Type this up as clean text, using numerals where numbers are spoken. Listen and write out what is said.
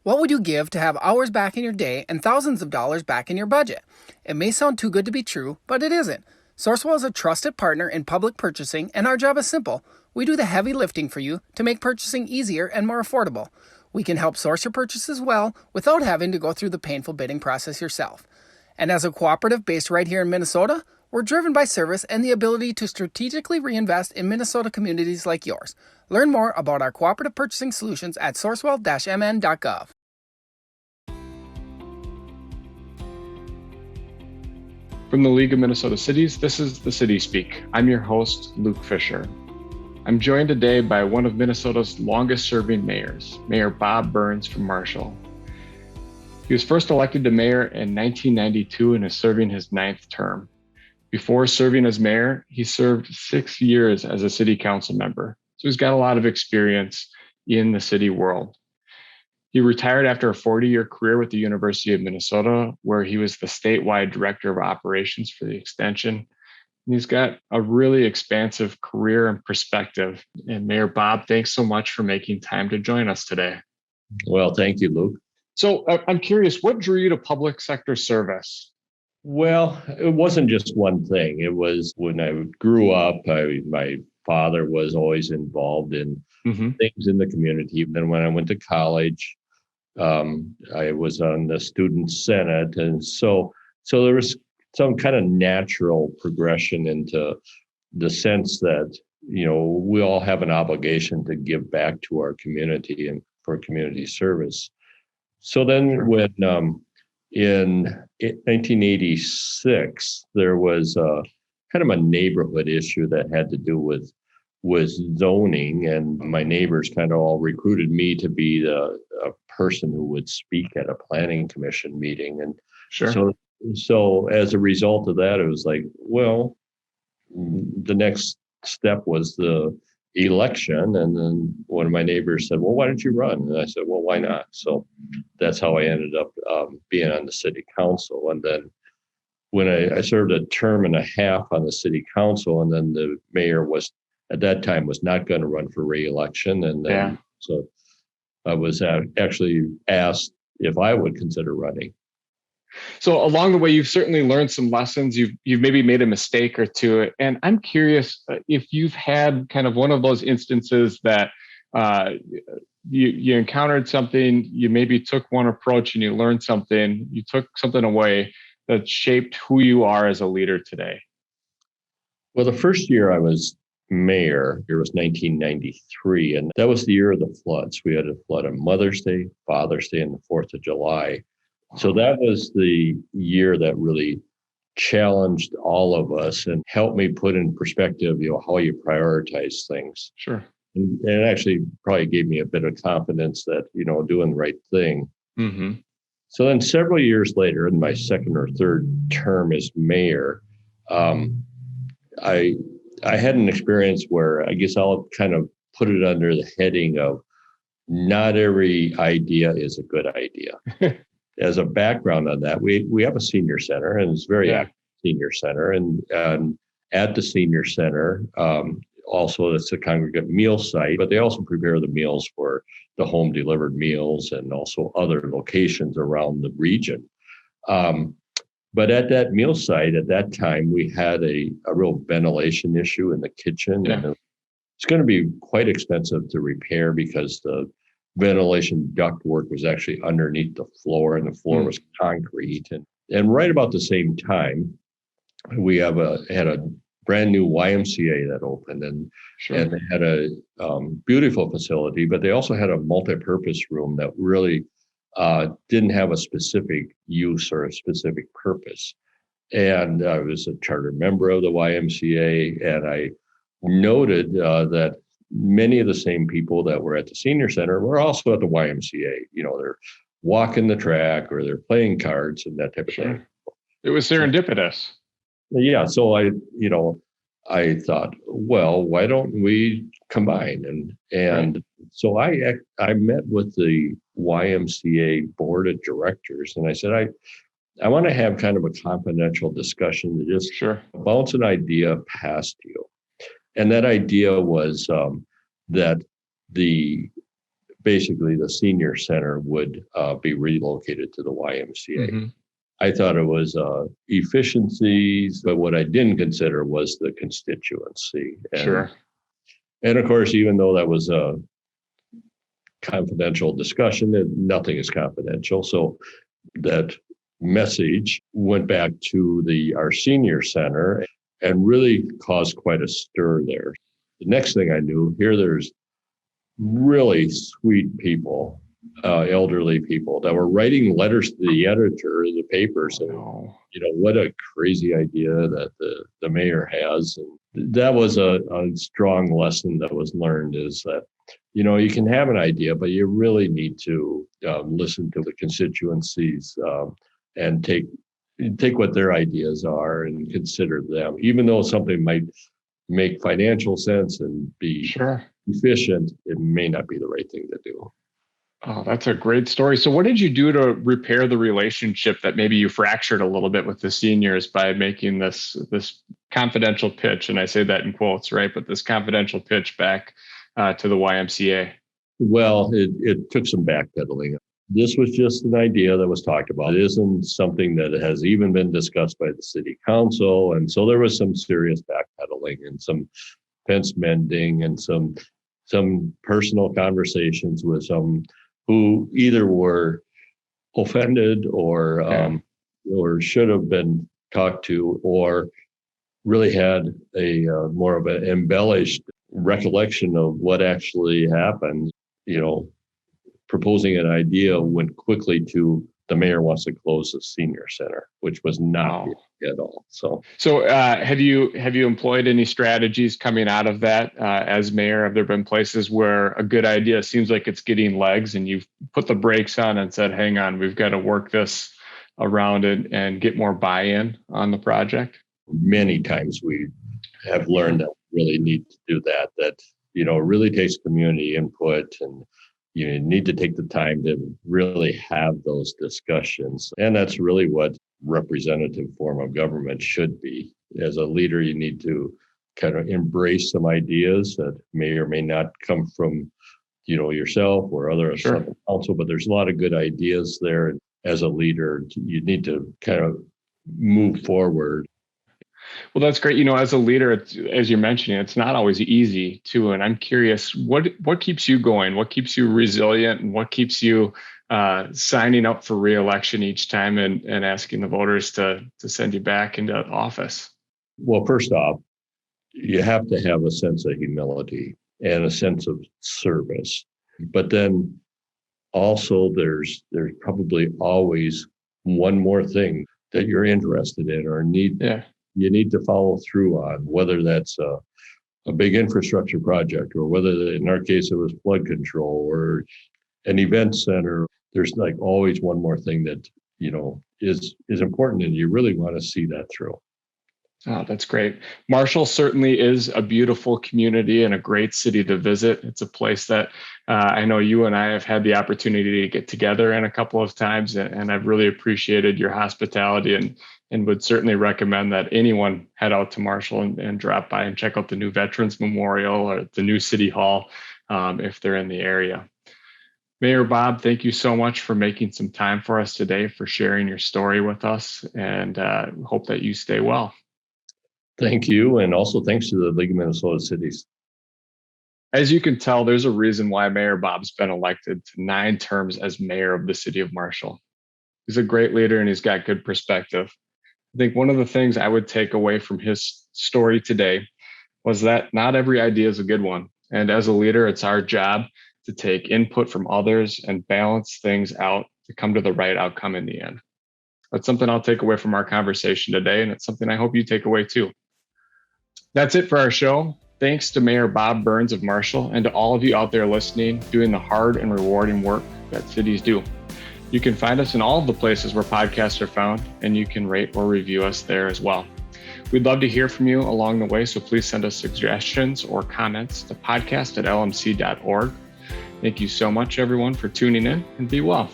What would you give to have hours back in your day and thousands of dollars back in your budget? It may sound too good to be true, but it isn't. Sourcewell is a trusted partner in public purchasing, and our job is simple. We do the heavy lifting for you to make purchasing easier and more affordable. We can help source your purchases well without having to go through the painful bidding process yourself. And as a cooperative based right here in Minnesota, we're driven by service and the ability to strategically reinvest in Minnesota communities like yours. Learn more about our cooperative purchasing solutions at sourcewell-mn.gov. From the League of Minnesota Cities, this is The City Speak. I'm your host, Luke Fisher. I'm joined today by one of Minnesota's longest-serving mayors, Mayor Bob Byrnes from Marshall. He was first elected to mayor in 1992 and is serving his 9th term. Before serving as mayor, he served 6 years as a city council member, so he's got a lot of experience in the city world. He retired after a 40-year career with the University of Minnesota, where he was the statewide director of operations for the extension. And he's got a really expansive career and perspective. And Mayor Bob, thanks so much for making time to join us today. Well, thank you, Luke. So I'm curious, what drew you to public sector service? Well, it wasn't just one thing. It was when I grew up, my father was always involved in things in the community. Then when I went to college, I was on the student senate. And so there was some kind of natural progression into the sense that, you know, we all have an obligation to give back to our community and for community service. So then when in 1986, there was kind of a neighborhood issue that had to do with zoning, and my neighbors kind of all recruited me to be the person who would speak at a planning commission meeting. And so as a result of that, it was like, well, the next step was the election. And then one of my neighbors said, well, why don't you run? And I said, well, why not? So that's how I ended up being on the city council. And then when I served a term and a half on the city council, and then the mayor was at that time was not going to run for re-election. And then so I was actually asked if I would consider running. So along the way, you've certainly learned some lessons. You've maybe made a mistake or two. And I'm curious if you've had kind of one of those instances that you encountered something, you maybe took one approach and you learned something, you took something away that shaped who you are as a leader today. Well, the first year I was mayor, it was 1993, and that was the year of the floods. We had a flood on Mother's Day, Father's Day, and the 4th of July. So that was the year that really challenged all of us and helped me put in perspective, you know, how you prioritize things. Sure. And it actually probably gave me a bit of confidence that, you know, doing the right thing. Mm-hmm. So then several years later, in my second or third term as mayor, I had an experience where I guess I'll kind of put it under the heading of not every idea is a good idea. As a background on that, we have a senior center, and it's very active senior center. And at the senior center, also it's a congregate meal site, but they also prepare the meals for the home delivered meals and also other locations around the region. But at that meal site, at that time, we had a real ventilation issue in the kitchen. Yeah. And it's going to be quite expensive to repair because the ventilation duct work was actually underneath the floor, and the floor was concrete. And right about the same time, we had a brand new YMCA that opened, and they had a beautiful facility, but they also had a multi-purpose room that really didn't have a specific use or a specific purpose. And I was a charter member of the YMCA, and I noted that many of the same people that were at the senior center were also at the YMCA. You know, they're walking the track or they're playing cards and that type of thing. It was serendipitous. Yeah. So I thought, well, why don't we combine? And so I met with the YMCA board of directors, and I said, I want to have kind of a confidential discussion to just bounce an idea past you. And that idea was that the basically the senior center would be relocated to the YMCA. Mm-hmm. I thought it was efficiencies, but what I didn't consider was the constituency. Sure. And of course, even though that was a confidential discussion, nothing is confidential. So that message went back to our senior center and really caused quite a stir there. The next thing I knew, there's really sweet people, elderly people that were writing letters to the editor of the paper saying, what a crazy idea that the mayor has. And that was a strong lesson that was learned, is that, you can have an idea, but you really need to listen to the constituencies and take what their ideas are and consider them, even though something might make financial sense and be efficient, it may not be the right thing to do. Oh, that's a great story. So what did you do to repair the relationship that maybe you fractured a little bit with the seniors by making this confidential pitch? And I say that in quotes, right? But this confidential pitch back to the YMCA. Well, it took some backpedaling. This was just an idea that was talked about. It isn't something that has even been discussed by the city council. And so there was some serious backpedaling and some fence mending and some personal conversations with some who either were offended or should have been talked to, or really had a more of an embellished recollection of what actually happened. Proposing an idea went quickly to the mayor wants to close the senior center, which was not at all. So have you employed any strategies coming out of that as mayor? Have there been places where a good idea seems like it's getting legs and you've put the brakes on and said, hang on, we've got to work this around it and get more buy-in on the project? Many times we have learned that we really need to do that it really takes community input, and you need to take the time to really have those discussions. And that's really what representative form of government should be. As a leader, you need to kind of embrace some ideas that may or may not come from, yourself or others on the council, but there's a lot of good ideas there. As a leader, you need to kind of move forward. Well, that's great. As a leader, as you're mentioning, it's not always easy too. And I'm curious, what keeps you going? What keeps you resilient? And what keeps you signing up for re-election each time and asking the voters to send you back into office? Well, first off, you have to have a sense of humility and a sense of service. But then also there's probably always one more thing that you're interested in or need. Yeah. You need to follow through on, whether that's a big infrastructure project or whether, in our case, it was flood control or an event center. There's like always one more thing that, is important, and you really want to see that through. Oh, that's great. Marshall certainly is a beautiful community and a great city to visit. It's a place that I know you and I have had the opportunity to get together in a couple of times, and I've really appreciated your hospitality and would certainly recommend that anyone head out to Marshall and drop by and check out the new Veterans Memorial or the new City Hall if they're in the area. Mayor Bob, thank you so much for making some time for us today, for sharing your story with us, and hope that you stay well. Thank you. And also thanks to the League of Minnesota Cities. As you can tell, there's a reason why Mayor Bob's been elected to 9 terms as mayor of the city of Marshall. He's a great leader and he's got good perspective. I think one of the things I would take away from his story today was that not every idea is a good one. And as a leader, it's our job to take input from others and balance things out to come to the right outcome in the end. That's something I'll take away from our conversation today, and it's something I hope you take away too. That's it for our show. Thanks to Mayor Bob Byrnes of Marshall and to all of you out there listening, doing the hard and rewarding work that cities do. You can find us in all of the places where podcasts are found, and you can rate or review us there as well. We'd love to hear from you along the way, so please send us suggestions or comments to podcast@lmc.org. Thank you so much, everyone, for tuning in, and be well.